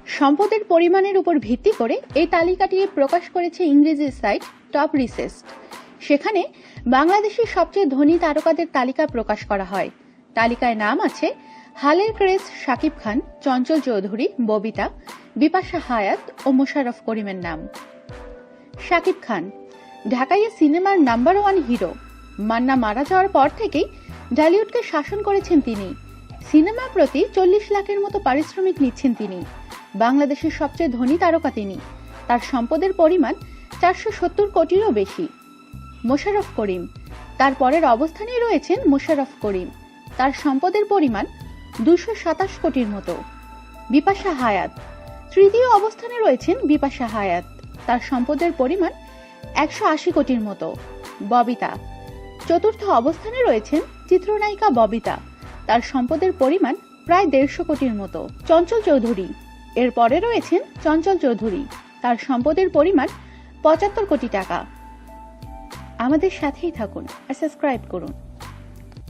সম্পদের পরিমাণের উপর ভিত্তি করে এই তালিকাটি প্রকাশ করেছে ইংরেজি সাইট টপ রিসেস্ট। সেখানে বাংলাদেশের সবচেয়ে ধনী তারকাদের তালিকা প্রকাশ করা হয়। তালিকায় নাম আছে হালের ক্রেস শাকিব খান, চঞ্চল চৌধুরী, ববিতা, বিপাশা হায়াত ও মোশাররফ করিমের নাম। শাকিব খান ঢাকাইয়া সিনেমার নাম্বার 1 হিরো। মান্না মারা যাওয়ার পর থেকেই ঢালিউডকে শাসন করেছেন তিনি। সিনেমা প্রতি 40 লাখের মতো পারিশ্রমিক নিচ্ছেন তিনি। বাংলাদেশের সবচেয়ে ধনী তারকা তিনি। তার সম্পদের পরিমাণ 470 কোটিরও বেশি। মোশাররফ করিম তার পরের অবস্থানেই রয়েছেন মোশাররফ করিম। তার সম্পদের পরিমাণ 227 কোটির মতো। বিপাশা হায়াত তৃতীয় অবস্থানে রয়েছেন বিপাশা হায়াত। তার সম্পদের পরিমাণ 180 কোটির মতো। ববিতা চতুর্থ অবস্থানে রয়েছেন চিত্রনায়িকা ববিতা। তার সম্পদের পরিমাণ প্রায় 150 কোটির মতো। চঞ্চল চৌধুরী এর পরে রয়েছেন চঞ্চল চৌধুরী। তার সম্পদের পরিমাণ 75 কোটি টাকা। আমাদের সাথেই থাকুন আর সাবস্ক্রাইব করুন।